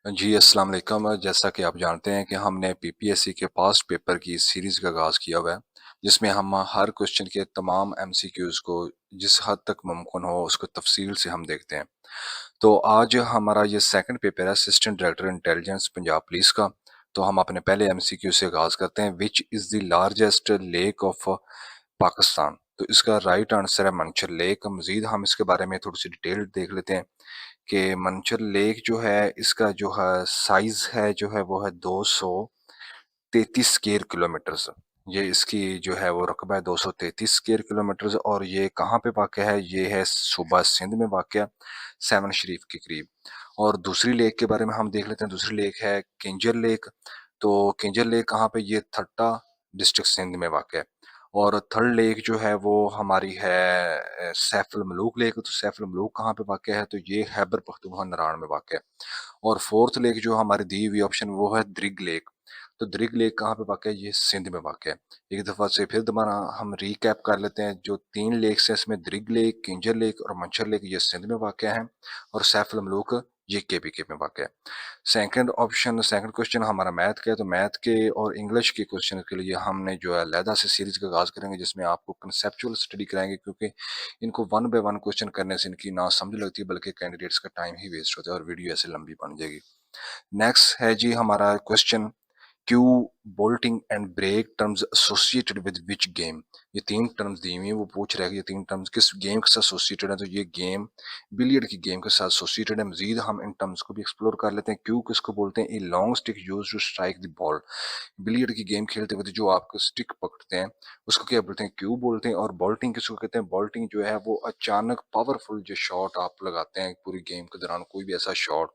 जी, अस्सलाम वालेकुम। जैसा कि आप जानते हैं कि हमने पीपीएससी के पास्ट पेपर की सीरीज़ का आगाज़ किया हुआ है, जिसमें हम हर क्वेश्चन के तमाम एमसीक्यूज़ को जिस हद तक मुमकिन हो उसको तफसील से हम देखते हैं। तो आज हमारा ये सेकंड पेपर है assistant director intelligence Punjab police का। तो हम अपने पहले एमसीक्यू से आगाज़ करते हैं। Which is the largest lake of Pakistan? तो इसका राइट आंसर है मंचर लेक। मज़ीद हम इसके बारे में थोड़ी सी डिटेल देख लेते हैं कि मंचर लेक जो है इसका जो है साइज है जो है वो है 233 स्क्वायर किलोमीटर्स। ये इसकी जो है वो रकबा है 233 स्क्वायर किलोमीटर्स। और ये कहाँ पे वाक़ है? ये है सूबा सिंध में वाक़, सेवन शरीफ के करीब। और दूसरी लेक के बारे में हम देख लेते हैं। दूसरी लेक है किंजर लेक। तो किंजर लेक कहाँ पे? ये ठट्टा डिस्ट्रिक्ट सिंध में वाक़ है। और थर्ड लेक जो है वो हमारी है सैफुल मलूक लेक। तो सैफुल मलूक कहाँ पे वाक़ है? तो ये खैबर पख्तूनख्वा नारायण में वाक़ है। और फोर्थ लेक जो हमारी दी हुई ऑप्शन वो है द्रिग लेक। तो द्रिग लेक कहाँ पे वाक़ है? ये सिंध में वाक़ है। एक दफ़ा से फिर दोबारा हम रीकैप कर लेते हैं। जो तीन लेक्स हैं इसमें द्रिग लेक, किंजर लेक और मंचर लेक ये सिंध में वाक़ हैं। और सैफुल मलूक ये केपीके में वाक़ है। सेकंड क्वेश्चन हमारा मैथ का है। तो मैथ के और इंग्लिश के क्वेश्चन के लिए हमने जो है अलहदा से सीरीज का आगाज़ करेंगे, जिसमें आपको कंसेप्चुअल स्टडी कराएंगे, क्योंकि इनको वन बाय वन क्वेश्चन करने से इनकी ना समझ लगती है बल्कि कैंडिडेट्स का टाइम ही वेस्ट होता है और वीडियो ऐसे लंबी बन जाएगी। नेक्स्ट है जी हमारा question, cue bolting and break terms associated with which game? ये तीन टर्म्स दी हुई हैं, वो पूछ रहा है कि ये तीन टर्म्स किस गेम के साथ एसोसिएटेड है। तो ये गेम बिलियर्ड की गेम के साथ एसोसिएटेड है। मजीद हम इन टर्म्स को भी एक्सप्लोर कर लेते हैं। क्यू किसको बोलते हैं? A long stick used to strike the ball. Billiard की गेम खेलते वक्त जो आप स्टिक पकड़ते हैं उसको क्या बोलते हैं? क्यू बोलते हैं। और बॉल्टिंग किसको कहते हैं? बॉल्टिंग जो है वो अचानक पावरफुल जो शॉट आप लगाते हैं पूरी गेम के दौरान, कोई भी ऐसा शॉट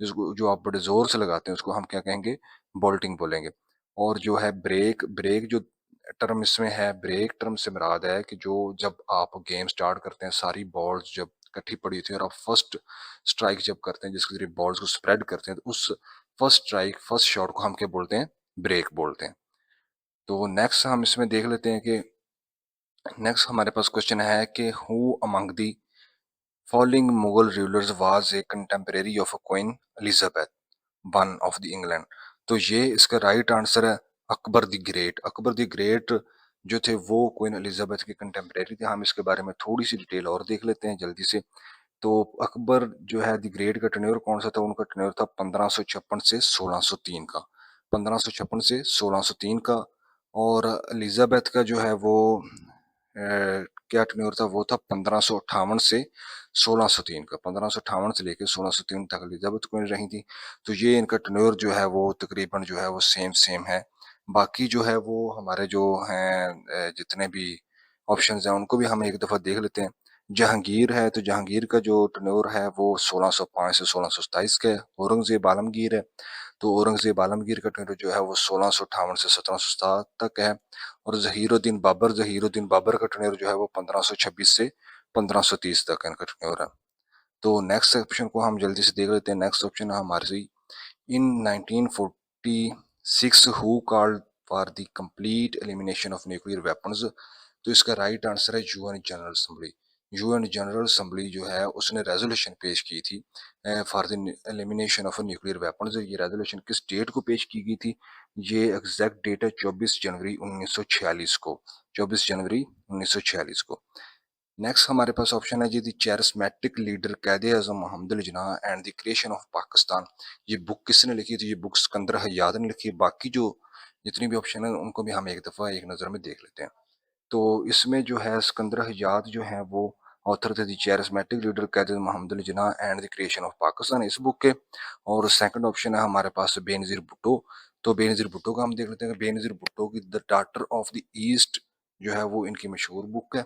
जिसको जो आप बड़े जोर से लगाते हैं उसको हम क्या कहेंगे? बॉल्टिंग बोलेंगे। और जो है ब्रेक, ब्रेक जो टर्म इसमें है, ब्रेक टर्म से मुराद है कि जो जब आप गेम स्टार्ट करते हैं सारी बॉल्स जब इकट्ठी पड़ी होती है और आप फर्स्ट स्ट्राइक जब करते हैं जिसके जरिए बॉल्स को स्प्रेड करते हैं, तो उस फर्स्ट स्ट्राइक फर्स्ट शॉट को हम क्या बोलते हैं? ब्रेक बोलते हैं। तो नेक्स्ट हम इसमें देख लेते हैं कि नेक्स्ट हमारे पास क्वेश्चन है कि who among the following Mughal rulers was a contemporary of queen Elizabeth one of the England? तो ये इसका राइट आंसर है Akbar the great. Akbar the great जो थे वो क्वीन एलिजाबेथ के कंटेम्परेरी थे। हम इसके बारे में थोड़ी सी डिटेल और देख लेते हैं जल्दी से। तो अकबर जो है द ग्रेट का टेन्योर कौन सा था? उनका टेन्योर था 1556 से 1603 का। 1556 से 1603 का। और एलिजाबेथ का जो है वो क्या टेन्योर था? वो था 1558 से 1603 का। 1558 से लेकर 1603 तक एलिजाबेथ क्वीन रही थी। तो ये इनका टेन्योर जो है वो तकरीबन जो है वो सेम सेम है। बाकी जो है वो हमारे जो हैं जितने भी ऑप्शंस हैं उनको भी हम एक दफ़ा देख लेते हैं। जहांगीर है तो जहांगीर का जो टेन्योर है वो 1605 से 1627 का है। औरंगजेब आलमगीर है तो औरंगजेब आलमगीर का टेन्योर जो है वो 1658 से 1707 तक है। और जहीरुद्दीन बाबर का टेन्योर जो है वो 1526 से 1530 तक इनका टेन्योर है। तो नेक्स्ट ऑप्शन को हम जल्दी से देख लेते हैं। नेक्स्ट ऑप्शन है हमारी इन 1946 who called for the complete elimination of nuclear weapons? तो इसका राइट आंसर है UN general assembly. UN general assembly जो है उसने रेजोल्यूशन पेश की थी for the elimination of nuclear weapons. ये रेजोल्यूशन किस डेट को पेश की गई थी? ये एग्जैक्ट डेट है 24 जनवरी 1946 को। 24 जनवरी 1946 को। नेक्स्ट हमारे पास ऑप्शन है जी दी charismatic leader Quaid Azam Mohammad Jinnah and the creation of Pakistan. ये बुक किसने लिखी थी? ये बुक सिकंदर हयात ने लिखी है। बाकी जो जितनी भी ऑप्शन है उनको भी हम एक दफ़ा एक नज़र में देख लेते हैं। तो इसमें जो है सिकंदर हयात जो है वो ऑथर थे दी charismatic leader Quaid Mohammad Jinnah and the creation of Pakistan इस बुक के। और सेकंड ऑप्शन है हमारे पास बेनज़ीर भुट्टो। तो बेनज़ीर भुट्टो का हम देख लेते हैं कि बेनज़ीर भुट्टो की the daughter of the east जो है वो इनकी मशहूर बुक है।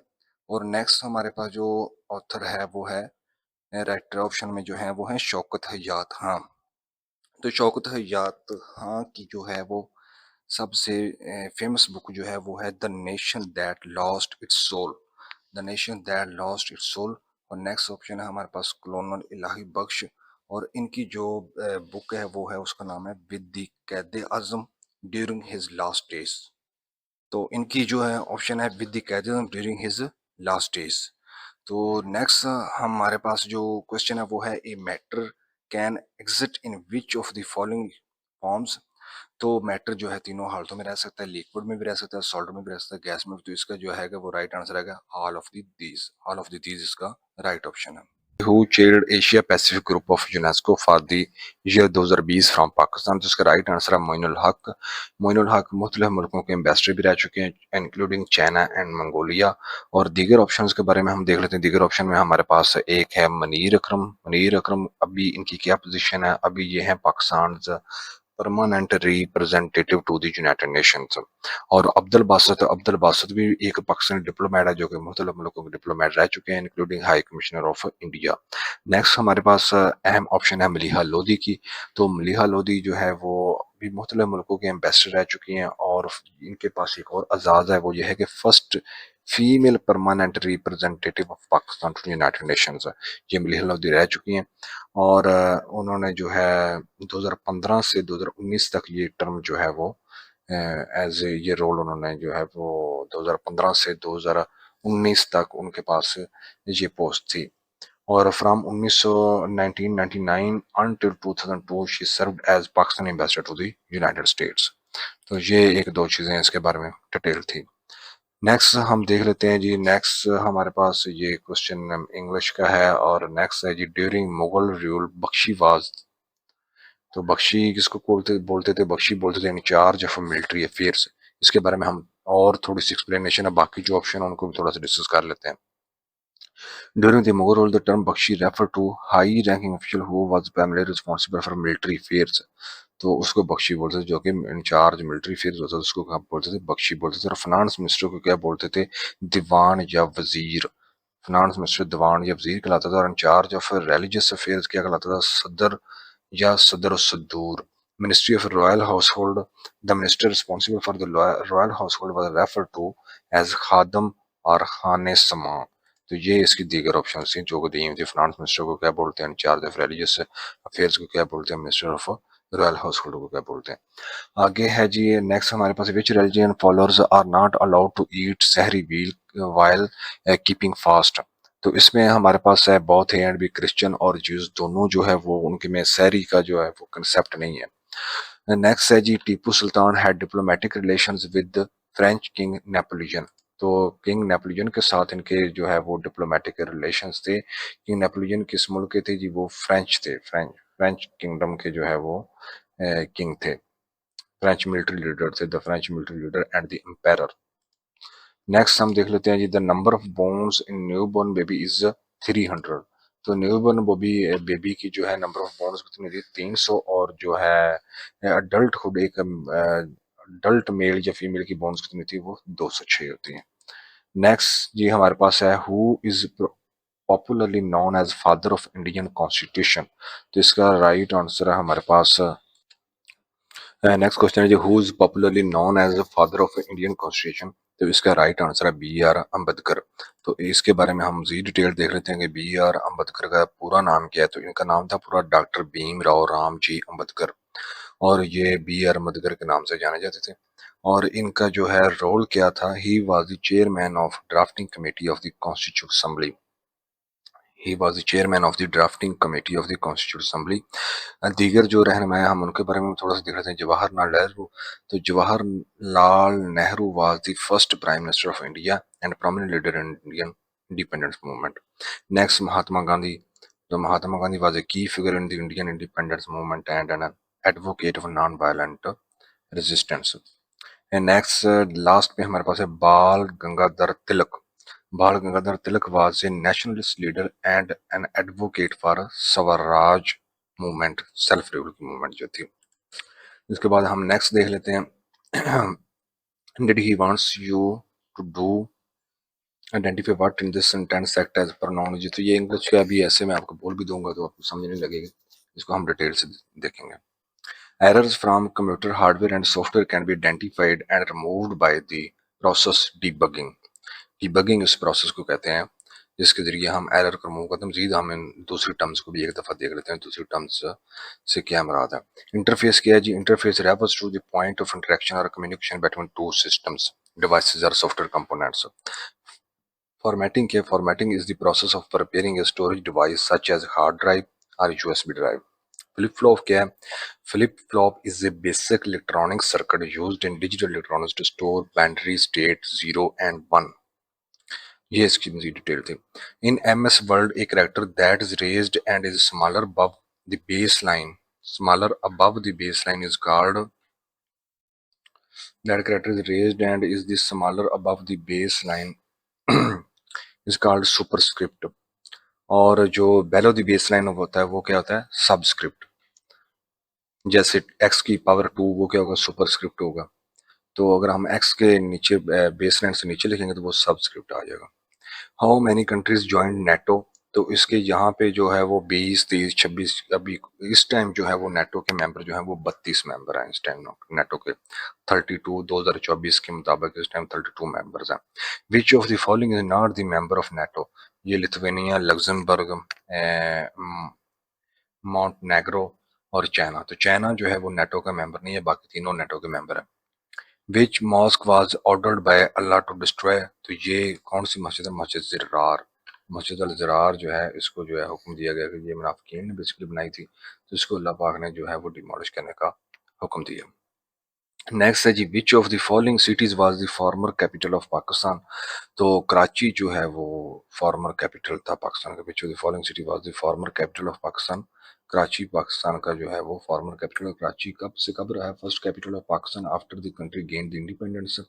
और नेक्स्ट हमारे पास जो ऑथर है वो है राइटर ऑप्शन में जो है वो है शौकत हयात खां। तो शौकत हयात खां की जो है वो सबसे फेमस बुक जो है वो है the nation that lost its soul. The nation that lost its soul. और नेक्स्ट ऑप्शन है हमारे पास कलोनल इलाही बख्श। और इनकी जो बुक है वो है उसका नाम है विद द कैद आजम ड्यूरिंग हिज लास्ट डेज। तो इनकी जो है ऑप्शन है विद द कैद आजम ड्यूरिंग हिज लास्ट डेज। तो नेक्स्ट हमारे पास जो क्वेश्चन है वो है a matter can exit in which of the following forms. तो मैटर जो है तीनों हालतों में रह सकता है, लिक्विड में भी रह सकता है, सॉल्ट में भी रह सकता है, गैस में भी। तो इसका जो है वो राइट आंसर है ऑल ऑफ द दीज इसका राइट ऑप्शन है। Who chaired Asia Pacific Group of UNESCO for the year 2020 from Pakistan। तो इसका राइट आंसर है मोइनुल हक। मोइनुल हक मुख्तलिफ मुल्कों के एम्बेसडर भी रह चुके हैं इंक्लूडिंग चाइना एंड मंगोलिया। और दीगर ऑप्शन के बारे में हम देख लेते हैं। दीगर ऑप्शन में हमारे पास एक है मनीर अकरम। मनीर अकरम अभी इनकी क्या पोजीशन है, अभी ये है Pakistan permanent representative to the United Nations. और अब्दुल बासत भी एक पाकिस्तानी डिप्लोमेट है जो कि मुख्तलिफ मुल्कों के डिप्लोमेट रह चुके हैं including high commissioner of India. Next हमारे पास अहम ऑप्शन है मलिहा लोधी की। तो मलिहा लोधी जो है वो भी मुख्तलिफ मुल्कों के एम्बेसडर रह चुकी हैं। और इनके पास एक और एजाज है, वो ये है कि first female permanent representative of Pakistan to United Nations. ये मलिहा लोधी रह चुकी हैं। और उन्होंने जो है 2015 से 2019 तक ये टर्म जो है वो एज ये रोल उन्होंने जो है वो 2015 से 2019 तक उनके पास ये पोस्ट थी। और from 1999 until 2002 she served as Pakistan ambassador to the United States. तो ये एक दो चीज़ें इसके बारे में डिटेल थी। नेक्स्ट हम देख लेते हैं जी। नेक्स्ट हमारे पास ये क्वेश्चन इंग्लिश का है और नेक्स्ट है जी during Mughal rule Bakhshi was. तो बख्शी किसको बोलते बोलते थे, बख्शी बोलते थे इंचार्ज ऑफ मिलिट्री अफेयर्स। इसके बारे में हम और थोड़ी सी एक्सप्लेनेशन है, बाकी जो ऑप्शन है उनको भी थोड़ा सा डिस्कस कर लेते हैं। During the Mughal rule, the term Bakshi referred to high-ranking official who was primarily responsible for military affairs। तो उसको बख्शी बोलते थे, जो कि इंचार्ज मिलिट्री अफेयर्स होता था, उसको क्या बोलते थे, बख्शी बोलते थे। और फाइनेंस मिनिस्टर को क्या बोलते थे, दीवान या वजीर। फाइनेंस मिनिस्टर दीवान या वजीर कहलाता था। और इंचार्ज ऑफ रिलीजियस अफेयर्स क्या कहलाता था, सदर या सदर सदूर। Ministry of royal household, the minister responsible for the royal household was referred to as khadam और खाने समा। तो ये इसकी दीगर ऑप्शन थी जो दी हुई थी। फाइनेंस मिनिस्टर को क्या बोलते हैं, इंचार्ज ऑफ रिलीजियस अफेयर्स को क्या बोलते हैं, minister of royal household को क्या बोलते हैं। आगे है जी नेक्स्ट हमारे पास, which religion followers are not allowed to eat sehri while while keeping fast. तो इसमें हमारे पास है बौद्ध एंड भी क्रिश्चियन और ज्यूज दोनों जो है वो उनके में सहरी का जो है वो कंसेप्ट नहीं है। नेक्स्ट है जी Tipu Sultan had diplomatic relations with French king Napoleon. तो किंग नेपोलियन के साथ इनके जो है वो डिप्लोमेटिक रिलेशंस थे। किंग नेपोलियन किस मुल्क के थे जी, वो फ्रेंच थे। फ्रेंच किंगडम के जो है वो किंग थे। फ्रेंच मिलिट्री लीडर थे, the French military leader and the empire. Next हम देख लेते हैं जी, the number of bones in newborn baby is 300। तो न्यूबॉर्न बेबी की जो है नंबर ऑफ बोन्स कितनी थी, 300। और जो है अडल्ट हुड एक अडल्ट मेल या फीमेल की बोन्स कितनी थी, वो 206 होती है। नेक्स्ट जी हमारे पास है, who is popularly known as father of Indian constitution. तो इसका राइट आंसर है हमारे पास, नेक्स्ट क्वेश्चन है जी, who is popularly known as the father of Indian constitution. तो इसका राइट आंसर है बी आर अम्बेडकर। तो इसके बारे में हम मजीद डिटेल देख लेते हैं कि बी आर अम्बेडकर का पूरा नाम क्या है। तो इनका नाम था पूरा डॉक्टर भीमराव रामजी अम्बेडकर। और ये बी आर अम्बेडकर के नाम से जाने जाते थे। और इनका जो है रोल क्या था, he was the chairman of drafting committee of the constitute assembly. He was the chairman of the drafting committee of the constitute assembly. दीगर जो रहनुमा है हम उनके बारे में थोड़ा सा देख लेते हैं। जवाहरलाल नेहरू। तो Jawaharlal Nehru was the first prime minister of India and prominent leader in Indian independence movement. Next Mahatma Gandhi. तो Mahatma Gandhi was a key figure in the Indian independence movement and an advocate of non violent resistance. And next last पे हमारे पास है Bal Gangadhar Tilak. Bal Gangadhar Tilak was a nationalist leader and an advocate for Swaraj movement, self rule की movement जो थी। इसके बाद हम नेक्स्ट देख लेते हैं, did he wants you to do identify what in this sentence act as pronoun. जी तो ये इंग्लिश का भी ऐसे मैं आपको बोल भी दूंगा तो आपको समझ नहीं लगेगी, इसको हम डिटेल से देखेंगे। Errors from computer hardware and software can be identified and removed by the process debugging। Debugging इस प्रोसेस को कहते हैं जिसके जरिए हम एरर को रिमूव करते हैं। मजीद हम इन दूसरी टर्म्स को भी एक दफ़ा देख लेते हैं, दूसरी टर्म्स से क्या मुराद है। इंटरफेस क्या है जी, interface refers to the point of interaction और communication between two systems, devices और सॉफ्टवेयर कंपोनेंट्स। फॉर्मेटिंग क्या है, formatting is the process of preparing a storage device such as hard drive और यूएसबी ड्राइव। फ्लिप फ्लॉप क्या है? Flip flop is a basic electronic circuit used in digital electronics to store binary state 0 and 1। ये इसकी मजीद detail थी। In MS world a character that is raised and is smaller above the base line, smaller above the base line is called, that character is raised and is the smaller above the baseline is called superscript। और जो below the baseline होता है वो क्या होता है? Subscript. जैसे x की पावर 2 वो क्या होगा? सुपरस्क्रिप्ट होगा। तो अगर हम x के नीचे बेसलाइन से नीचे लिखेंगे तो वो सबस्क्रिप्ट आ जाएगा। How many countries join NATO? तो इसके यहाँ पे जो है वो 20, 30, 26, अभी इस टाइम जो है वो नेटो के मेंबर जो है वो 32 मेंबर हैं इस टाइम नेटो के। 32 2024 के मुताबिक इस टाइम 32 मेंबर्स हैं। विच of the following is not the member of NATO? ये लिथुआनिया, लग्जमबर्ग, मॉन्टेनेग्रो और चाइना। तो चाइना जो है वो नेटो का मेंबर नहीं है, बाकी तीनों नेटो के मेंबर हैं। Which mosque was ordered by Allah to destroy? तो ये कौन सी मस्जिद है? मस्जिद ज़िरार। मस्जिद अल ज़िरार जो है इसको जो है हुक्म दिया गया कि ये मुनाफिकीन ने बेसिकली बनाई थी, तो इसको अल्लाह पाक ने जो है वो डिमोलिश करने का हुक्म दिया। नेक्स्ट है जी, which of the following cities was the former capital of Pakistan? तो कराची जो है वो फॉर्मर कैपिटल था पाकिस्तान का। विच of the following city was the former capital of Pakistan? Karachi Pakistan का जो है वो फॉर्मर कैपिटल है। कराची कब से कब रहा है first capital of Pakistan after the country gain the independence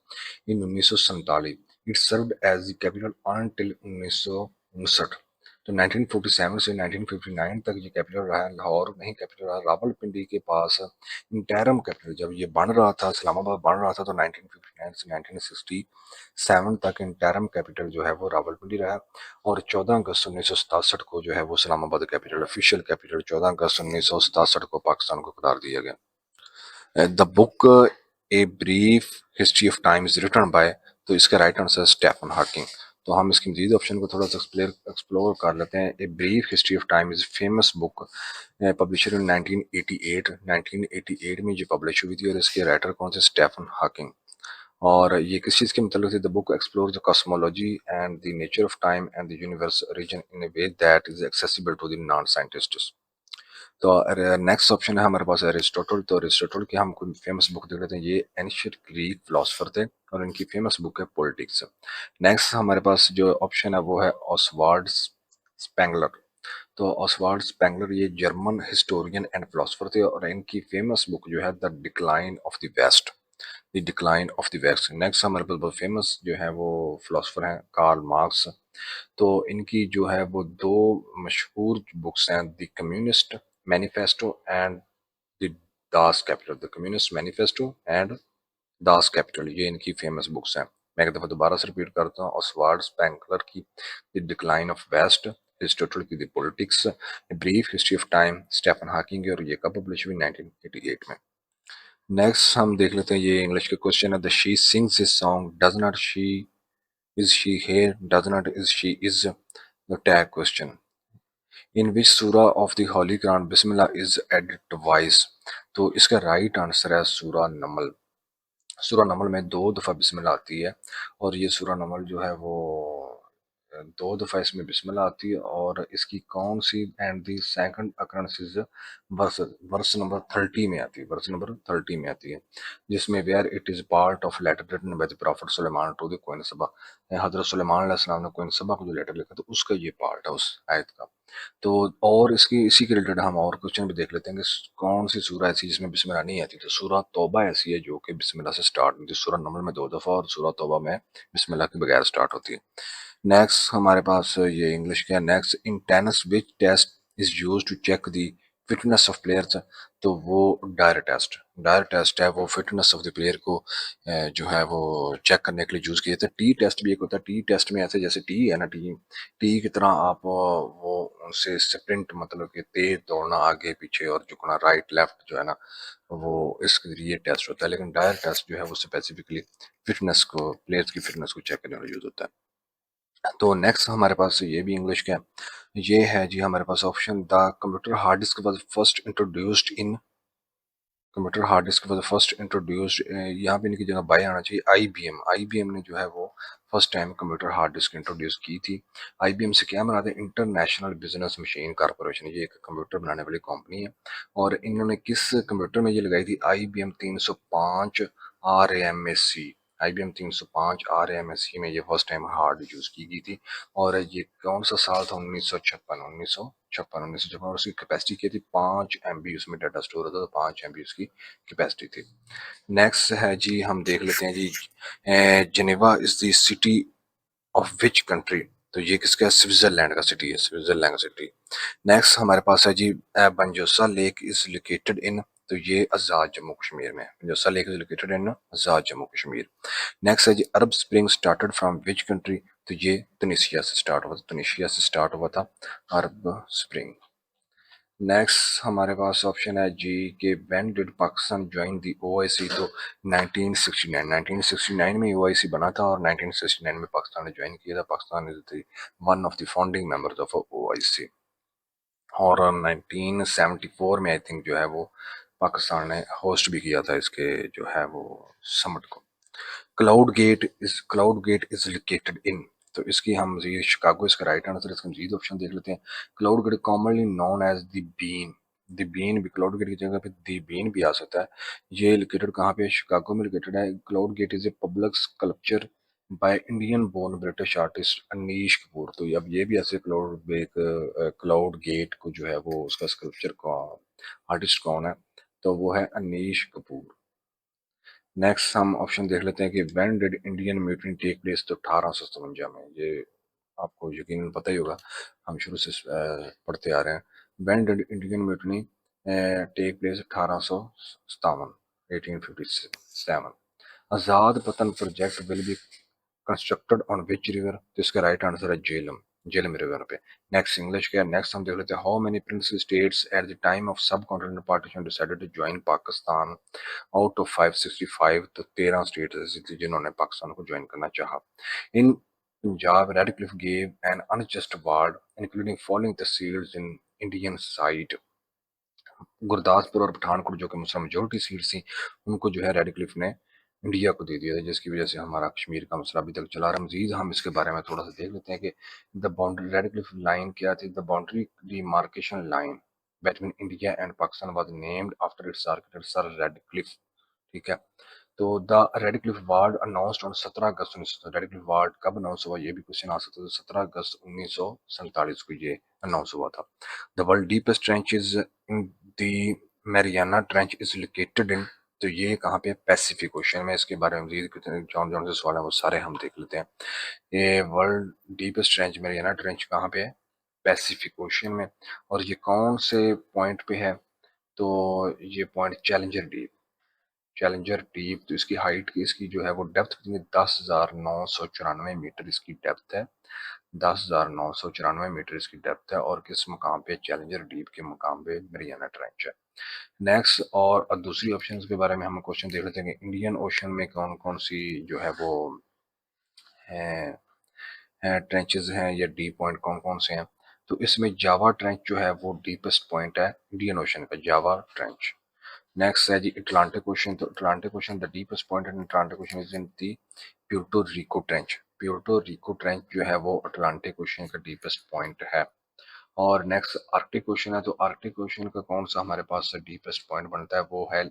in 1947? It served as the capital until 1959। तो 1947 से 1959 तक ये कैपिटल रहा है। लाहौर नहीं कैपिटल रहा, रावलपिंडी के पास इंटरम कैपिटल जब ये बन रहा था, इस्लामाबाद बन रहा था, तो 1959 से 1967 तक इंटरम कैपिटल जो है वो रावलपिंडी रहा। और 14 अगस्त 1967 को जो है वो इस्लामाबाद कैपिटल, ऑफिशियल कैपिटल 14 अगस्त 1967 को पाकिस्तान को करार दिया गया। The book a brief history of time is written by, तो इसका राइट आंसर स्टेफन हॉकिंग। तो हम इसकी मजीद ऑप्शन को थोड़ा सा एक्सप्लोर कर लेते हैं। ए brief history of time is famous book publisher in 1988। 1988 में ये पब्लिश हुई थी और इसके राइटर कौन थे? Stephen Hawking. और ये किस चीज़ के मतलब थी? The book explore the cosmology and the nature of time and the universe region in a way that is accessible to the non scientist. तो नेक्स्ट ऑप्शन है हमारे पास एरिस्टोटल। तो एरिस्टोटल की हम कोई फेमस बुक देख लेते हैं। ये एंशिएंट ग्रीक फिलोसफर थे और इनकी फेमस बुक है पॉलिटिक्स। नेक्स्ट हमारे पास जो ऑप्शन है वो है ऑसवाल्ड स्पेंगलर। तो ऑसवाल्ड स्पेंगलर ये जर्मन हिस्टोरियन एंड फिलोसफर थे और इनकी फेमस बुक जो है the decline of the West, the decline of the West. Next हमारे पास बहुत फेमस जो है वो फिलोसफर हैं कार्ल मार्क्स। तो इनकी जो है वो दो मशहूर बुक्स हैं, the communist manifesto and the Das Kapital. The communist manifesto and Das Kapital, ये इनकी फेमस बुक्स हैं। मैं एक दफ़ा दोबारा से रिपीट करता हूँ। ऑसवाल्ड स्पेंकलर की the decline of West, Aristotle की the politics, brief history of time Stephen Hawking, और ये कब पब्लिश हुई? 1988 में। नेक्स्ट हम देख लेते हैं, ये इंग्लिश के क्वेश्चन है। The she sings this song does not she is she here, does not is she is the tag question. In which surah of the holy Quran Bismillah is added twice? तो इसका राइट आंसर है सूरा नमल। सूरा नमल में 2 दफ़ा बिस्मिल्लाह आती है और ये सूरा नमल जो है वो 2 दफ़ा इसमें बिस्मिल्लाह आती है। और इसकी कौन सी and the second occurrence is verse, verse number 30 में आती है। वर्स नंबर 30 में आती है जिसमें where it is part of letter written by the prophet Suleman to the queen Saba. Hazrat Suleman अलैहिस्सलाम ने क्वीन सबा को जो लेटर लिखा तो उसका ये पार्ट है उस आयत का। तो और इसकी इसी के रिलेटेड हम और क्वेश्चन भी देख लेते हैं कि कौन सी सूरह ऐसी जिसमें बिस्मिल्लाह नहीं आती। तो सूरह तौबा ऐसी है जो कि बिस्मिल्लाह से स्टार्ट होती है। सूरह नमल में 2 दफ़ा और सूरह तौबा में बिस्मिल्लाह के बगैर स्टार्ट होती है। नेक्स्ट हमारे पास ये इंग्लिश का। Next, in tennis which test is used to check the fitness of players? तो वो डायर टेस्ट, डायर टेस्ट है वो फिटनेस ऑफ द प्लेयर को जो है वो चेक करने के लिए यूज किया जाता है। टी टेस्ट भी एक होता है। टी टेस्ट में ऐसे जैसे टी है ना, टी टी की तरह आप वो उनसे स्प्रिंट मतलब कि तेज दौड़ना आगे पीछे और झुकना राइट लेफ्ट जो है ना, वो इसके जरिए टेस्ट होता है। लेकिन डायर टेस्ट जो है वो स्पेसिफिकली फिटनेस को, प्लेयर्स की फिटनेस को चेक करने में यूज होता है। तो नेक्स्ट हमारे पास ये भी इंग्लिश का है। ये है जी हमारे पास option, the computer hard disk was first introduced in computer hard disk for the first introduced, यहाँ पे इनकी जगह बाय आना चाहिए आईबीएम। आईबीएम ने जो है वो first time computer hard disc introduce की थी। आईबीएम से क्या बनाते हैं, इंटरनेशनल बिजनेस मशीन कारपोरेशन, ये एक कंप्यूटर बनाने वाली कंपनी है। और इन्होंने किस कंप्यूटर में ये लगाई थी, आईबीएम 305 RAMSC। आईबीएम 305 RAMSC में ये फर्स्ट टाइम हार्ड यूज की गई थी। और ये कौन सा साल था, 1956 और उसकी कैपेसिटी क्या थी, 5 MB उसमें डाटा स्टोर होता था, 5 MB उसकी कैपेसिटी थी। नेक्स्ट है जी, हम देख लेते हैं जी, Geneva is the city of which country. तो ये किसका, स्विट्जरलैंड का सिटी है, स्विट्जरलैंड का सिटी। नेक्स्ट हमारे पास है जी, Banjosa lake is located in. तो ये आज़ाद जम्मू कश्मीर में, Banjosa lake is located in Azad Jammu Kashmir. Next है जी, Arab spring started from which country. तो ये तुनिसिया से स्टार्ट हुआ था, तुनिसिया से स्टार्ट हुआ था अरब स्प्रिंग। नेक्स्ट हमारे पास ऑप्शन है जी कि when did Pakistan join the OIC. तो 1969 में ओआईसी बना था और 1969 में पाकिस्तान ने ज्वाइन किया था। Pakistan is the one of the founding members of OIC. और 1974 में आई थिंक जो है वो पाकिस्तान ने होस्ट भी किया था इसके जो है वो समिट को। Cloud Gate is located in. तो इसकी हम मजीद शिकागो इसका राइट आंसर, इसका मजीद ऑप्शन देख लेते हैं। Cloud Gate commonly known as the bean. The bean भी, क्लाउड गेट की जगह पे द बीन भी आ सकता है। ये लोकेटेड कहाँ पे है, शिकागो में लोकेटेड है। Cloud Gate is a public sculpture by Indian born British artist Anish Kapoor. तो अब ये भी ऐसे क्लाउड गेट को जो है वो उसका स्कल्पचर का आर्टिस्ट कौन है, तो वो है अनीश कपूर। नेक्स्ट हम ऑप्शन देख लेते हैं कि when did Indian mutiny take place. तो 1857 में, ये आपको यकीनन पता ही होगा, हम शुरू से पढ़ते आ रहे हैं। When did Indian mutiny take place, 1857, 1857। Azad Watan project will be constructed on which river. तो इसका राइट आंसर है झेलम, झेलम रिवर पे। नेक्स्ट इंग्लिश क्या है, नेक्स्ट हम देख लेते हैं। How many principal states at the time of subcontinental partition decided to join Pakistan out of 565। तो 13 स्टेट ऐसी थी जिन्होंने पाकिस्तान को ज्वाइन करना चाहा। In Punjab Radcliffe gave an unjust award including following tehsils in Indian side. Gurdaspur और पठानकोट जो कि मुस्लिम मेजोरिटी सीट्स थी, उनको जो है रेडक्लिफ ने इंडिया को दे दिया था, जिसकी वजह से हमारा कश्मीर का मसला अभी तक चला रहा है। मजीद हम इसके बारे में थोड़ा सा देख लेते हैं कि द बाउंड्री रेडक्लिफ लाइन क्या थी। The boundary demarcation line between India and Pakistan was named after its architect sir Radcliffe. ठीक है, तो the Radcliffe award announced on 17 अगस्त 1900। रेडक्लिफ वार्ड कब अनाउंस हुआ, ये भी क्वेश्चन आ सकता है। 17 अगस्त 1947 को ये अनाउंस हुआ था। The world deepest trench is in the Mariana trench is located in. तो ये कहाँ पे, पैसिफिक ओशन में। इसके बारे में मजीद कितने जौन जौन से सवाल है वो सारे हम देख लेते हैं। ये world deepest trench Mariana trench कहाँ पे है, पैसिफिक ओशन में। और ये कौन से पॉइंट पे है, तो ये point challenger deep, challenger deep. तो इसकी हाइट की, इसकी जो है वो डेप्थ कितनी, 10,994 मीटर इसकी डेप्थ है। 10,994 मीटर इसकी डेप्थ है। और किस मकाम पे, चैलेंजर डीप के मकाम पे मरियाना ट्रेंच है। नेक्स्ट, और दूसरी ऑप्शन के बारे में हम क्वेश्चन देख लेते हैं कि इंडियन ओशन में कौन कौन सी जो है वो ट्रेंचेस हैं या डीप पॉइंट कौन कौन से हैं। तो इसमें जावा ट्रेंच जो है वो डीपेस्ट पॉइंट है इंडियन ओशन का, जावा ट्रेंच। नेक्स्ट है जी अटलांटिक ओशन। तो Atlantic ocean the deepest point in Atlantic ocean is in the Puerto Rico trench. Puerto Rico trench जो है वो अटलांटिक ओशन का डीपेस्ट पॉइंट है। और नेक्स्ट आर्कटिक ओशन है। तो आर्कटिक ओशन का कौन सा हमारे पास डीपेस्ट पॉइंट बनता है, वो है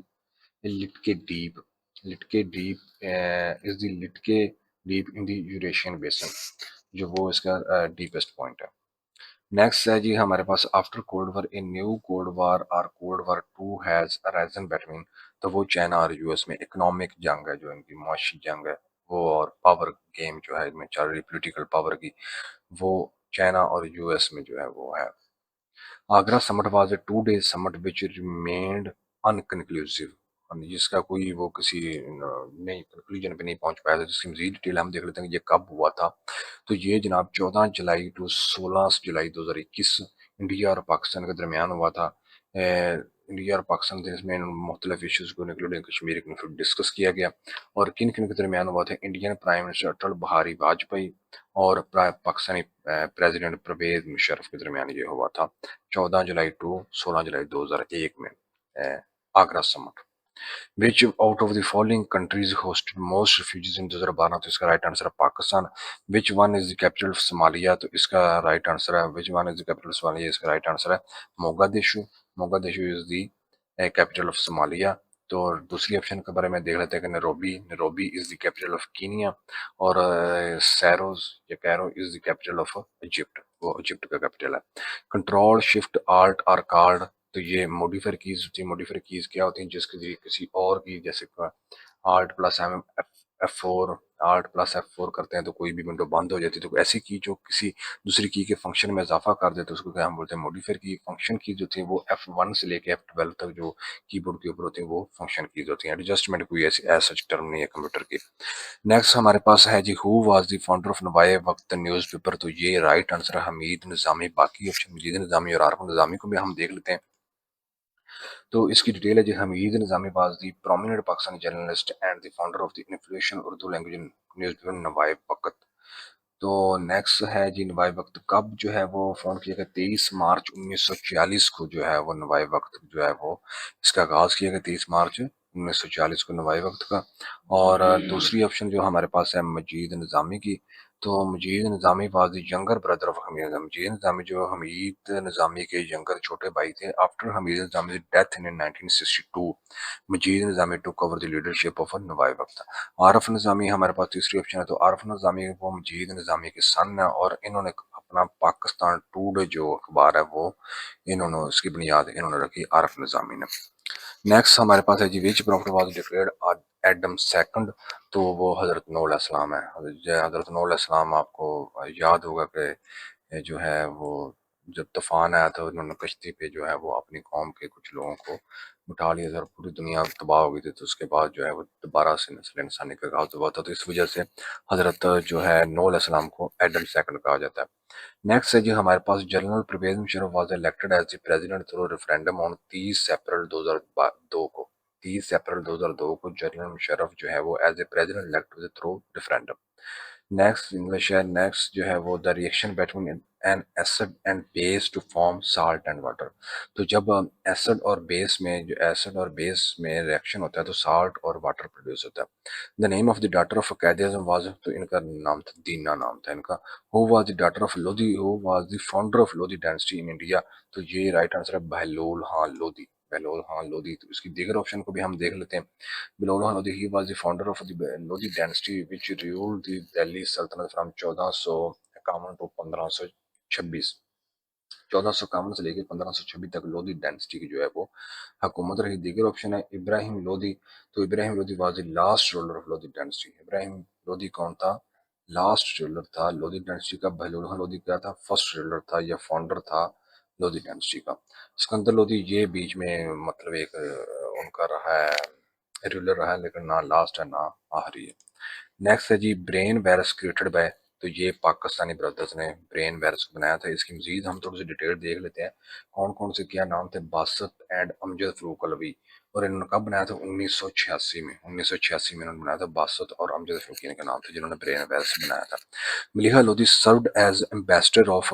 Litke Deep. Litke Deep is the Litke Deep in the Eurasian basin, जो वो इसका डीपेस्ट पॉइंट है। नेक्स्ट है जी हमारे पास, after cold war a new cold war और cold war two has arisen between. तो वो चाइना और यूएस में इकोनॉमिक जंग है, जो इनकी मुआशी जंग है वो, और पावर गेम जो है इनमें चल रही पॉलिटिकल पावर की, वो चाइना और यूएस में जो है वो है। Agra summit was a 2 day summit which remained inconclusive. जिसका कोई वो किसी नई कंक्लूजन पे नहीं पहुंच पाया था। जिसकी मजीद डिटेल हम देख लेते हैं कि ये कब हुआ था। तो ये जनाब 14 जुलाई टू 16 जुलाई 2021 इंडिया और पाकिस्तान के दरमियान हुआ था। इंडिया और पाकिस्तान के इसमें मुख्तलिफ इशूज़ को इंक्लूडिंग कश्मीर को डिस्कस किया गया। और किन किन के दरमियान हुआ था, Indian prime minister Atal Bihari Vajpayee और पाकिस्तानी प्रेसिडेंट परवेज मुशर्रफ के दरमियान ये हुआ था 14 जुलाई टू 16 जुलाई 2001 में, Agra summit. Which out of the following countries hosted most refugees in 2012, तो इसका राइट आंसर है Pakistan. Which one is the capital of Somalia, तो इसका राइट आंसर है which one is the capital of Somalia, इसका राइट आंसर है Mogadishu. Mogadishu is the capital of Somalia. तो दूसरी ऑप्शन के बारे में देख लेते हैं कि Nairobi, Nairobi is the capital of Kenya. और सैरोस या Cairo is the capital of Egypt, वो इजिप्ट का कैपिटल है। Control shift alt R card, तो ये मॉडिफायर कीज होती है। मॉडिफायर कीज क्या होती हैं? जिसके जरिए किसी और की, जैसे alt plus M F four, alt plus F four करते हैं तो कोई भी विंडो बंद हो जाती है। तो ऐसी की जो किसी दूसरी की के फंक्शन में इजाफा कर देते हैं उसको क्या हम बोलते हैं? मॉडिफायर की। फंक्शन की जो थी वो F1 से लेके F12 तक जो कीबोर्ड के ऊपर होती है वो फंक्शन कीज होती हैं। एडजस्टमेंट कोई ऐसी सच टर्म नहीं है कंप्यूटर की। नेक्स्ट हमारे पास है जी, who was the founder of Nawai Waqt newspaper, तो ये राइट आंसर है हमीद निजामी। बाकी ऑप्शन मजीद निजामी और आरफ निजामी को भी हम देख लेते हैं। तो इसकी डिटेल है जी, Hameed Nizami was the prominent Pakistani journalist and the founder of the influential Urdu language newspaper Nawai Waqt. तो नेक्स्ट है जी, नवाए वक्त कब जो है वो फाउंड किया गया? 23 मार्च 1946 को जो है वो नवाए वक्त जो है वो इसका आगाज किया गया, 23 मार्च 1946 को नवाए वक्त का। और दूसरी ऑप्शन जो हमारे पास है मजीद निजामी की, तो Majeed Nizami was the younger brother of Hameed Nizami. Majeed Nizami जो हमीद निजामी के यंगर छोटे भाई थे। After Hameed Nizami death in 1962, Majeed Nizami took over the leadership of Nawai Waqt. Arif Nizami हमारे पास तीसरी ऑप्शन है। तो आरफ निजामी वो मजीद निजामी के सन है और इन्होंने अपना पाकिस्तान टुडे जो अखबार है वो इन्होंने उसकी बुनियाद इन्होंने रखी आरफ निजामी ने। नेक्स्ट हमारे पास है जी, which prophet was declared Adam second, तो वो हजरत नूह अलैहिस्सलाम है। हजरत नूह अलैहिस्सलाम आपको याद होगा कि ये जो है वो जब तूफान आया था उन्होंने कश्ती पे जो है वो अपनी कौम के कुछ लोगों को उठा लिया था और पूरी दुनिया तबाह हो गई थी। तो उसके बाद जो है वो दोबारा से नस्ल इंसानी का आगाज हुआ था। तो इस वजह से हजरत जो है नूह अलैहिस्सलाम को एडम सेकंड कहा जाता है। नेक्स्ट है जी हमारे पास, general Pervez Musharraf was elected as the president through referendum on 30 April 2002 को। 30 अप्रैल 2002 को जनरल मुशर्रफ जो है वो एज ए प्रेसिडेंट इलेक्ट हुए थ्रू रेफरेंडम। नेक्स्ट इंग्लिश है। नेक्स्ट जो है वो, the reaction between an acid and base to form salt and water, तो जब एसिड और बेस में, जो एसिड और बेस में रिएक्शन होता है तो साल्ट और वाटर प्रोड्यूस होता है। The name of the daughter of कैद आज़म वाज, तो इनका नाम था दीना, नाम था इनका। Who was the daughter of Lodhi, who was the founder of Lodhi dynasty in India, तो ये राइट आंसर है बहलोल खान लोधी। बहलोल खान लोधी। तो इसकी दीगर ऑप्शन को भी हम देख लेते हैं। Bilal Lodi, he was the founder of the Lodi dynasty, which ruled the Delhi Sultanate from 1451 to 1526। 1451 से लेकर 1526 तक लोधी डायनेस्टी की जो है वो हुकूमत रही। दीगर ऑप्शन है इब्राहिम लोधी, तो Ibrahim Lodhi was the last ruler of Lodhi dynasty. Ibrahim Lodhi कौन था? लास्ट रूलर था लोधी डायनेस्टी का। बहलोल खान लोधी क्या था? फर्स्ट रूलर था या फाउंडर था लोधी डायनेस्टी का। सिकंदर लोधी ये बीच में मतलब एक उनका रहा है, रूलर रहा है, लेकिन ना लास्ट है ना आखिरी है। नेक्स्ट है जी, ब्रेन वायरस क्रिएटेड बाय, तो ये पाकिस्तानी ब्रदर्स ने ब्रेन वायरस बनाया था। इसकी मजीद हम थोड़ी सी डिटेल देख लेते हैं। कौन कौन से क्या नाम थे? बासत एंड अमजद फरूक अलवी। और इन्होंने कब बनाया था? 1986 में। 1986 में इन्होंने बनाया था। बासत और अमजद फरूक इनके नाम थे जिन्होंने ब्रेन वायरस बनाया था। Maliha Lodhi served as ambassador of,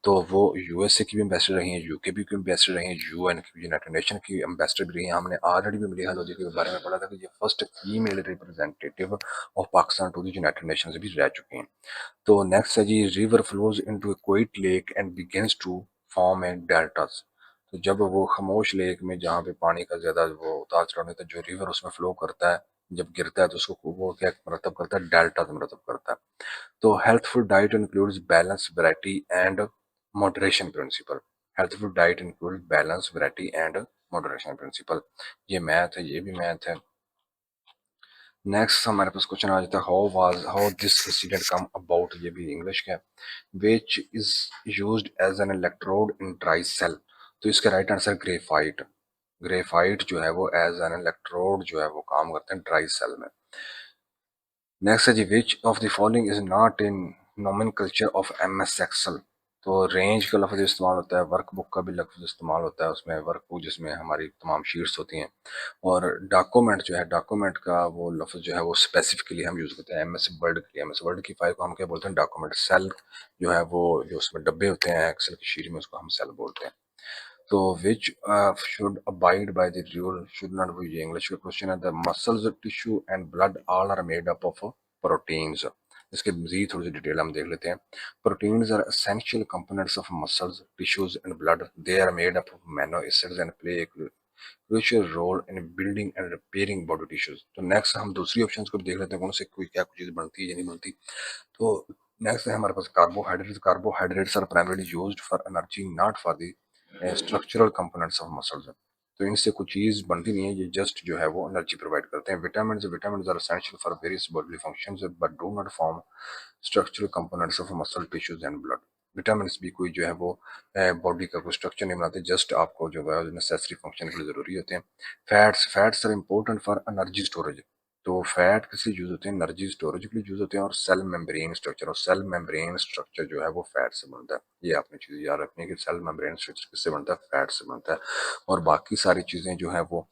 तो वो यूएसए की भी एम्बेसडर रही हैं, यूके भी की एम्बेसडर रही हैं, यूएन की, यूनाइटेड नेशन की एम्बेसडर भी रही हैं। हमने ऑलरेडी भी मलिहा लोधी के बारे में पढ़ा था कि ये first female representative of Pakistan to the United Nations भी रह चुके हैं। तो नेक्स्ट है जी, river flows into a quiet lake and begins to form a deltas, तो जब वो खामोश लेक में जहाँ पे पानी का ज्यादा वो उतार चढ़ाव होता है, जो रिवर उसमें फ्लो करता है जब गिरता है तो उसको वो क्या मरतब करता है? डेल्टा मरतब करता है। तो healthful diet includes balance, variety and moderation principle. Healthful diet include balance, variety and moderation principle. ये मैथ है, ये भी मैथ है। नेक्स्ट हमारे पास क्वेश्चन आ जाता है, how this incident come about, ये भी इंग्लिश का है। Which is used as an electrode in dry cell, तो इसका राइट आंसर ग्रेफाइट। ग्रेफाइट जो है वो एज एन इलेक्ट्रोड जो है वो काम करते हैं ड्राई सेल में। नेक्स्ट है जी, which of the following is not in nomenclature of MS Excel, तो रेंज का लफ्ज इस्तेमाल होता है, वर्कबुक का भी लफ्ज इस्तेमाल होता है उसमें, वर्कबुक जिसमें हमारी तमाम शीट्स होती हैं। और डॉक्यूमेंट जो है, डॉक्यूमेंट का वो लफ्ज जो है वो स्पेसिफिकली हम यूज़ करते हैं एम एस वर्ड के लिए। एम एस वर्ड की फाइल को हम क्या बोलते हैं? डॉक्यूमेंट। सेल जो है वो जो उसमें डब्बे होते हैं एक्सेल की शीट में, उसको हम सेल बोलते हैं। तो which should abide by the rule should not be. English का क्वेश्चन है, the muscles tissue and blood all are made up of proteins. इसके मजीद थोड़ी सी डिटेल हम देख लेते हैं। Proteins are essential components of muscles tissues and blood. They are made up of amino acids and play a crucial role in building and repairing body tissues. तो next हम दूसरी ऑप्शन को देख लेते हैं, कौन से कोई क्या कुछ चीज़ बनती है या नहीं बनती। तो नेक्स्ट है हमारे पास carbohydrates. Carbohydrates are primarily used for energy, not for the structural components of muscles. तो इनसे कुछ चीज बनती नहीं है, ये जस्ट जो है वो एनर्जी प्रोवाइड करते हैं। Vitamin vitamin are essential for various body functions but do not form structural components of muscle tissues and blood. Vitamin भी कोई जो है वो बॉडी का कोई स्ट्रक्चर नहीं बनाते, जस्ट आपको जो है नेसेसरी फंक्शन के लिए जरूरी होते हैं। Fats are important for energy storage. तो फैट किस लिए यूज होते हैं, एनर्जी स्टोरेज के लिए यूज होते हैं। और सेल मेम्ब्रेन स्ट्रक्चर, और सेल मेम्ब्रेन स्ट्रक्चर जो है वो फैट से बनता है। ये आपने चीज याद रखनी है कि सेल मेम्ब्रेन स्ट्रक्चर किससे बनता है, फैट से बनता है। और बाकी सारी चीजें जो है वो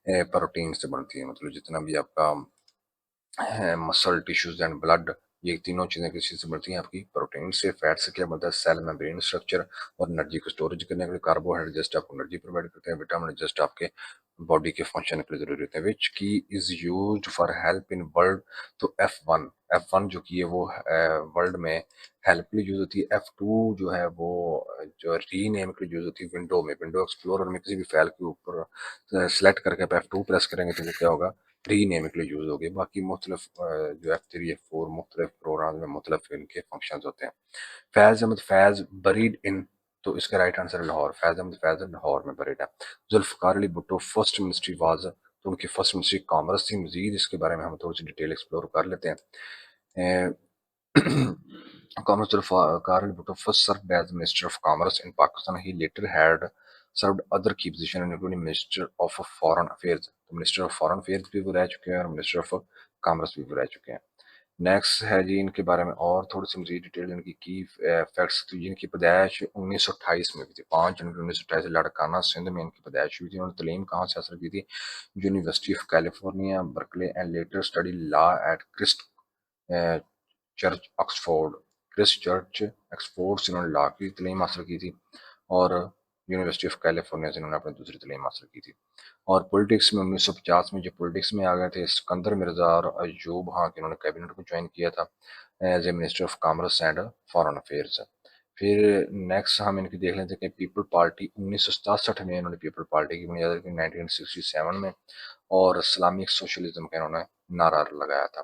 प्रोटीन से बनती है। मतलब जितना भी आपका है मसल टिश्यूज एंड ब्लड, ये तीनों चीजें किस चीज से बनती हैं, आपकी प्रोटीन से। फैट से क्या बनता है, सेल मेम्ब्रेन स्ट्रक्चर। और एनर्जी को स्टोरेज करने के लिए कार्बोहाइड्रेट जस्ट आपको एनर्जी प्रोवाइड करते हैं। विटामिन जस्ट आपके बॉडी के फंक्शन के लिए जरूरी होते हैं। विच की is used for help in world. तो F1 जो की है वो वर्ल्ड में हेल्प के लिए यूज होती है। F2 जो है वो जो रीनेम के लिए यूज होती है विंडो में। विंडो एक्सप्लोरर में किसी भी फाइल के ऊपर सेलेक्ट करके आप F2 प्रेस करेंगे तो वो क्या होगा, रीनेम के लिए यूज होगी। बाकी मुख्तलिफ जो F3 F4 मुख्तलिफ प्रोग्राम में मुख्तलिफ इनके फंक्शन होते हैं। Faiz Ahmad Faiz buried in. तो इसका राइट आंसर है लाहौर। फैज अहमद फैज लाहौर में बरीड है। Zulfikar Ali Bhutto first ministry was. तो उनकी फर्स्ट मिनिस्ट्री कॉमर्स थी। मजीद इसके बारे में हम थोड़ी सी डिटेल एक्सप्लोर कर लेते हैं। Commerce Karl Bhutto first served as Minister of Commerce in Pakistan. He later had served other key positions including Minister of Foreign Affairs. तो Minister of Foreign Affairs भी वो रह चुके हैं और Minister of Commerce भी वो रह चुके हैं। नेक्स्ट है जी इनके बारे में और थोड़ी सी मजीद डिटेल, इनकी की फैक्ट्स। तो जिनकी पैदाइश 1928 में हुई थी। 5 जनवरी 1928 लाड़काना सिंध में इनकी पैदाइश हुई थी। उन्होंने तलीम कहाँ से हासिल की थी, university of California Berkeley, and later study law at Christ Church Oxford. Christ Church Oxford से उन्होंने लॉ की तलीम हासिल की थी। और यूनिवर्सिटी ऑफ कैलिफोर्निया से उन्होंने अपनी दूसरी तलीम हासिल की थी। और पॉलिटिक्स में 1950 में जो पॉलिटिक्स में आ गए थे, सिकंदर मिर्जा और अयूब हाँ कि इन्होंने कैबिनेट को ज्वाइन किया था as a minister of commerce and foreign affairs. फिर नेक्स्ट हम इनकी देख लेते हैं कि पीपल पार्टी 1967 में इन्होंने पीपल पार्टी की बुनियाद रखी 1967 में। और इस्लामिक सोशलिज्म का इन्होंने नारा लगाया था।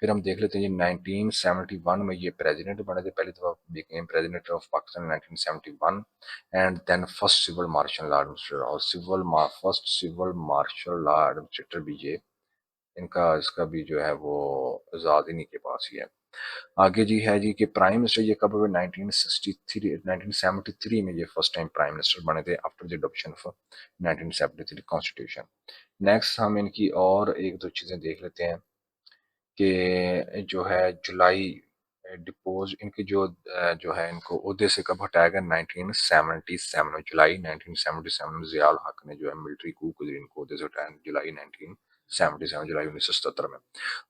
फिर हम देख लेते हैं जी 1971 में ये प्रेसिडेंट बने थे, पहली दफा became president of Pakistan 1971। And then first civil martial law administrator, और first civil martial law administrator भी ये इनका इसका भी जो है वो आजाद इन्हीं के पास ही है। आगे जी है जी कि प्राइम मिनिस्टर ये कब हुए, 1973 में ये फर्स्ट टाइम प्राइम मिनिस्टर बने थे after the adoption of 1973 constitution. Next हम इनकी और एक दो चीजें देख लेते हैं कि जो है जुलाई डिपोज इनके जो है इनको ओहदे से कब हटाया गया, 1977 में। जुलाई 1977 में जियाउल हक ने जो है मिलिट्री कू के लिए इनको ओहदे से हटाया, जुलाई 1977, जुलाई 1977 में।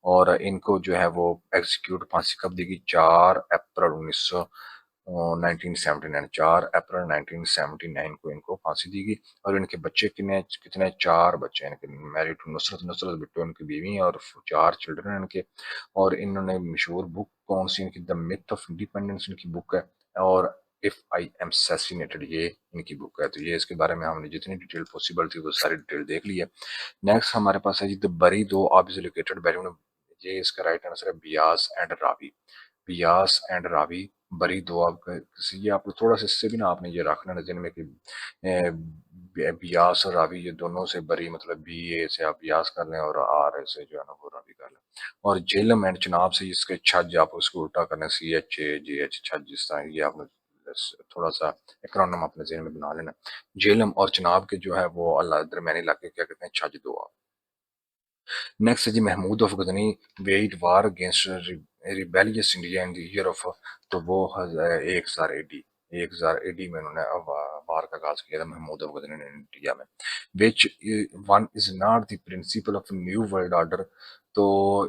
और इनको जो है वो एग्जीक्यूट फांसी कब दी गई, 4 अप्रैल 1979, 4 अप्रैल 1979 को इनको फांसी दी गई। और इनके बच्चे कितने कितने, 4 बच्चे इनके मैरिड टू नुसरत, नुसरत बिट्टो इनकी बीवी और 4 चिल्ड्रन इनके। और इन्होंने मशहूर बुक कौन सी इनकी, द मिथ ऑफ इंडिपेंडेंस इनकी बुक है। और इफ आई एम असैसिनेटेड ये इनकी बुक है। तो ये इसके बारे में हमने जितनी डिटेल पॉसिबल थी वो सारी डिटेल देख ली है। नेक्स्ट हमारे पास है जी द बरी दो ऑब इज लोकेटेड बैरून। ये इसका राइट आंसर है बियास एंड रावी। बियास एंड रावी बरी दो ऑब ये आप थोड़ा सा इससे भी ना आपने ये रखना नजर में कि बियास और रावी ये दोनों से बरी, मतलब बी ए से आप बियास कर लें और आर से जो है ना वो रावी कर लें। और झेलम एंड चनाब से इसके छज आप उसको उल्टा करना, CHAJH छज, जिस तरह ये आपने थोड़ा सा एक्रोनिम अपने ज़हन में बना लेना। झेलम और चनाब के जो है वो अल्लाह दरमियानी इलाके क्या कहते हैं, छज दो आप। नेक्स्ट है जी Mahmud of Ghazni waged war against rebellious India in the year of. तो वो 1000 AD 1000 AD में उन्होंने वार का आगाज किया था महमूद गजनवी ने इंडिया में। विच one is not the principle of new world order. तो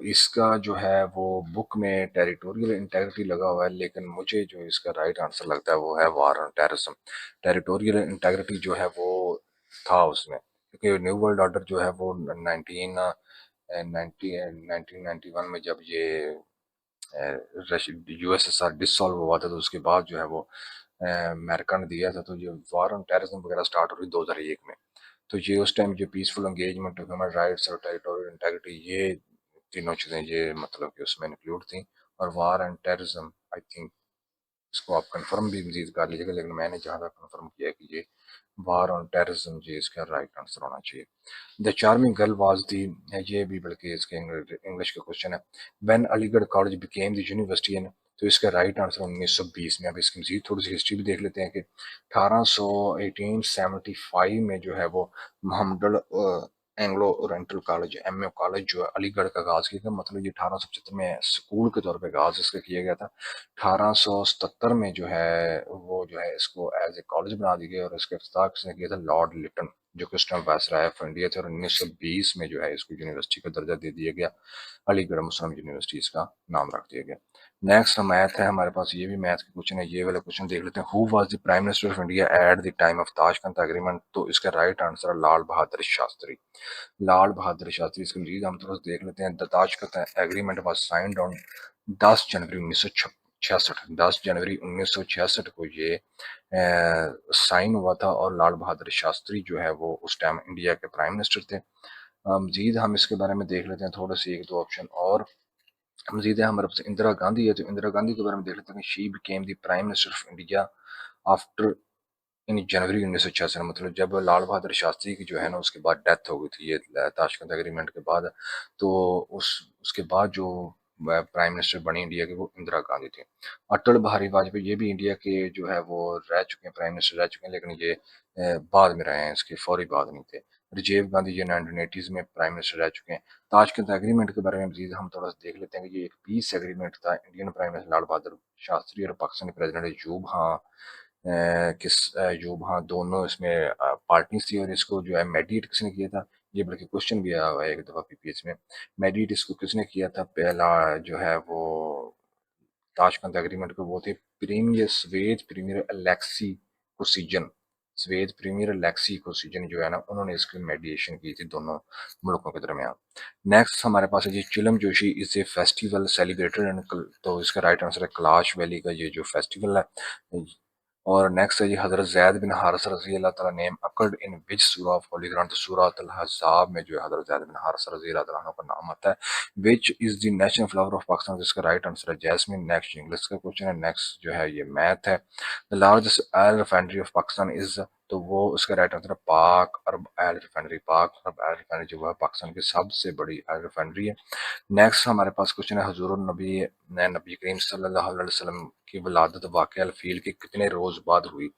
इसका जो है वो बुक में टेरिटोरियल इंटेग्रिटी लगा हुआ है, लेकिन मुझे जो इसका राइट आंसर लगता है वो है war on terrorism. Territorial integrity जो है वो था उसमें, क्योंकि न्यू वर्ल्ड ऑर्डर जो है वो 1991 में जब ये यूएसएसआर डिसॉल्व हुआ था, तो उसके बाद जो है वो अमेरिका ने दिया था, तो ये वार ऑन टेररिज्म वगैरह स्टार्ट हो रही 2001 में। तो ये उस टाइम जो पीसफुल एंगेजमेंट, ह्यूमन राइट्स और टेरिटोरियल इंटेग्रिटी, ये तीनों चीज़ें ये मतलब कि उसमें इंक्लूड थी। और war and terrorism I think इसको आप कंफर्म भी मजीद कर लीजिएगा, लेकिन मैंने जहाँ तक कंफर्म किया है कि ये वार ऑन टेररिज्म ये इसका राइट आंसर होना चाहिए। The charming girl was the, ये भी बल्कि इसके इंग्लिश का क्वेश्चन है। When Aligarh college became the university in, तो इसका राइट आंसर 1920 में। अब इसकी मजीद थोड़ी सी हिस्ट्री भी देख लेते हैं कि 1875 में जो है वो Mohammad Anglo Oriental college MA college जो है अलीगढ़ का आगाज किया था। मतलब ये 1875 में स्कूल के तौर पे आगाज इसका किया गया था। 1877 में जो है वो जो है इसको एज ए कॉलेज बना दी गई और इसका इफ्तिताह किसने किया था? लॉर्ड लिटन, जो कि उस टाइम वायसराय ऑफ इंडिया थे। और 1920 में जो है इसको यूनिवर्सिटी का दर्जा दे दिया गया, अलीगढ़ मुस्लिम यूनिवर्सिटी इसका नाम रख दिया गया। नेक्स्ट मैथ है हमारे पास, ये भी मैथ के क्वेश्चन है। ये वाला क्वेश्चन देख लेते हैं। Who was the prime minister of India at the time of Tashkent agreement? तो इसका राइट आंसर है लाल बहादुर शास्त्री। लाल बहादुर शास्त्री। इसको मजीद हम थोड़ा सा देख लेते हैं। The Tashkent agreement was signed on 10 जनवरी 1966। 10 जनवरी 1966 को ये साइन हुआ था, और लाल बहादुर शास्त्री जो है वो उस टाइम इंडिया के प्राइम मिनिस्टर थे। मजीद हम इसके बारे में देख लेते हैं थोड़े से एक दो ऑप्शन और। मजीद है हमारे पास इंदिरा गांधी है, तो इंदिरा गांधी के बारे में देख लेते हैं कि she became the prime minister of India after in January 1966। मतलब जब लाल बहादुर शास्त्री की जो है ना उसके बाद डेथ हो गई थी ये ताशकंद एग्रीमेंट के बाद, तो उस उसके बाद जो प्राइम मिनिस्टर बनी इंडिया के वो इंदिरा गांधी थी। अटल बिहारी वाजपेयी ये भी इंडिया के जो है वो रह चुके हैं, प्राइम मिनिस्टर रह चुके हैं, लेकिन ये बाद में रहे हैं, इसके फौरी बाद नहीं थे। राजीव गांधी ये 1980s में प्राइम मिनिस्टर रह चुके हैं। ताशकंद एग्रीमेंट के बारे में मजीद हम थोड़ा सा देख लेते हैं कि ये एक पीस एग्रीमेंट था। Indian prime minister Lal Bahadur Shastri और पाकिस्तानी प्रेसिडेंट अयूब खां अयूब खां दोनों इसमें पार्टनर्स थी। और इसको जो है मेडिएट किसने किया था? ये बल्कि क्वेश्चन भी आया हुआ है एक दफ़ा पीपीएस में। मेडिएट इसको किसने किया था? पहला जो है वो ताशकंद एग्रीमेंट को वो थे premier Soviet premier Alexei Kosygin. Soviet premier Alexei Kosygin जो है ना उन्होंने इसकी मेडिएशन की थी दोनों मुल्कों के दरमियान। नेक्स्ट हमारे पास है जी चिलम Joshi is a festival celebrated in, तो इसका राइट आंसर है कैलाश वैली का ये जो फेस्टिवल है। और नेक्स्ट है जी हजरत जैद बिन हारिस रजी अल्लाह ताला name occurred in which surah of Holi Quran? तो सूरत अल अहज़ाब में जो है हजरत जैद बिन हारिस रजी अल्लाह ताला अन्हु का नाम आता है। Which is the national flower of Pakistan? जिसका राइट आंसर है जैस्मिन। नेक्स्ट इंग्लिश का क्वेश्चन है। नेक्स्ट जो है ये मैथ है। The largest oil refinery of Pakistan is, तो वो उसका राइट आंसर है पाक अरब ऑयल रिफाइनरी। पाक अरब ऑयल रिफाइनरी जो है पाकिस्तान की सबसे बड़ी ऑयल रिफाइनरी है। नेक्स्ट हमारे पास क्वेश्चन है हजूर नबी ने नबी करीम सल्लल्लाहु अलैहि वसल्लम की वलादत वाक़या फील के कितने रोज़ बाद हुई?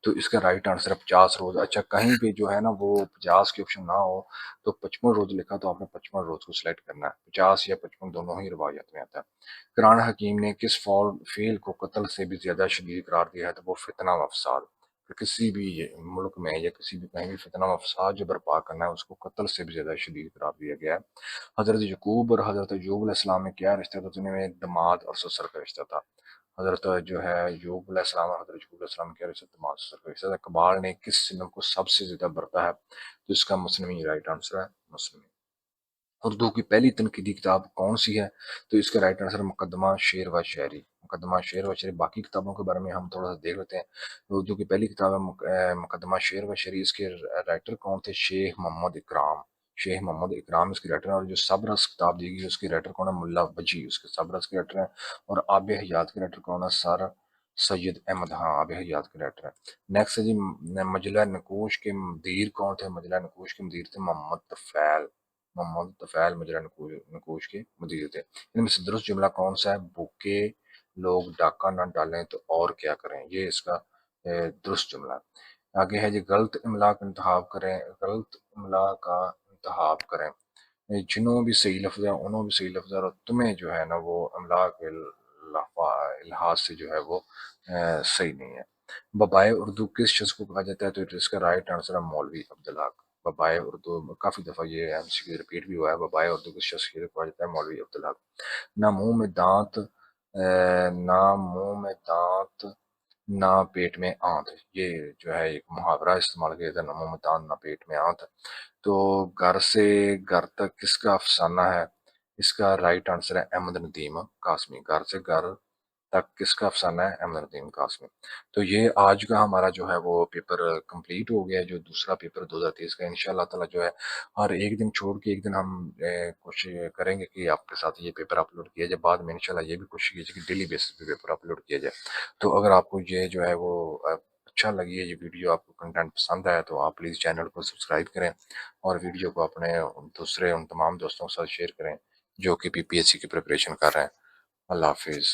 तो इसका राइट आंसर है 50 रोज़। अच्छा कहीं पे जो है ना वो 50 के ऑप्शन ना हो तो 55 रोज़ लिखा, तो आपने 55 रोज़ को सिलेक्ट करना है। 50 या 55 दोनों ही रिवायत में आता है। कुरान हकीम ने किस फॉल फेल को कत्ल से भी ज़्यादा शदीद करार दिया है? तो वो फितना व फसाद। कि किसी भी मुल्क में या किसी भी कहीं भी फितना व फसाद जो बर्पा करना है उसको कत्ल से भी ज़्यादा शदीद करार दिया गया है। हज़रत यकूब और हज़रत अय्यूब अलैहिस्सलाम में क्या रिश्ता था? तो उनमें दामाद और ससुर का रिश्ता था। हज़रत जो है अय्यूब अलैहिस्सलाम और हज़रत यकूब अलैहिस्सलाम का रिश्ता दामाद ससुर का रिश्ता था। कबाल ने किस सिनफ को सबसे ज़्यादा बरता है? तो इसका मुस्लिमी राइट आंसर है मुस्लिमी। उर्दू की पहली तनकीदी किताब कौन सी है? तो इसका राइट आंसर मुकदमा शेर व शायरी। मुकदमा शेर व शायरी। बाकी किताबों के बारे में हम थोड़ा सा देख लेते हैं। उर्दू की पहली किताब है मुकदमा शेर व शायरी। इसके राइटर कौन थे? शेख मोहम्मद इकराम। शेख मोहम्मद इकराम इसके राइटर हैं। और जो सबरस किताब दी गई उसके राइटर कौन है? मुल्ला वजी उसके सबरस के राइटर हैं। और आब हयात के राइटर कौन है? सर सैयद अहमद, हाँ आब हयात के राइटर है। नेक्स्ट है जी मजला नकोश के मुदीर कौन थे? मजला नकोश के मुदीर थे मोहम्मद तफैल। मोहम्मद तफ़ैल मुजरा नकोश के मुदीर थे। इनमें से दुरुस्त जुमला कौन सा है? भूखे लोग डाका ना डालें तो और क्या करें? ये इसका दुरुस्त जुमला है। आगे है जी गलत इमला का इंतखाब करें। गलत इमला का इंतखाब करें। जिन्हों भी सही लफ्ज़ है उन्हों भी सही लफ्ज़ है, और तुम्हें जो है ना वो इमला के लिहाज से जो है वो सही नहीं है। बबाए उर्दू किस शख्स को कहा जाता है? तो इसका राइट आंसर है मौलवी अब्दुल हक। बबाए उर्दू काफ़ी दफ़ा ये एमसीक्यू रिपीट भी हुआ है। बबाए उर्दू किस शख्स को कहा जाता है? मौलवी अब्दुल हक। ना मुंह में दांत ना मुंह में दांत ना पेट में आंत, ये जो है एक मुहावरा इस्तेमाल किया था, ना मुंह में दांत ना पेट में आंत। तो घर से घर तक किसका अफसाना है? इसका राइट आंसर है अहमद नदीम कासमी। घर से घर तक किसका अफसाना है? अहमद नदीम कासमी। तो ये आज का हमारा जो है वो पेपर कंप्लीट हो गया है, जो दूसरा पेपर 2023 का। इंशाल्लाह ताला जो है हर एक दिन छोड़ के एक दिन हम कोशिश करेंगे कि आपके साथ ये पेपर अपलोड किया जाए। बाद में इंशाल्लाह ये भी कोशिश कीजिए कि डेली बेसिस पे पेपर अपलोड किया जाए। तो अगर आपको ये जो है वो अच्छा लगी है ये वीडियो, आपको कंटेंट पसंद आया, तो आप प्लीज़ चैनल को सब्सक्राइब करें और वीडियो को अपने दूसरे उन तमाम दोस्तों के साथ शेयर करें जो कि पीपीएससी की प्रिपरेशन कर रहे हैं। अल्लाह हाफिज़।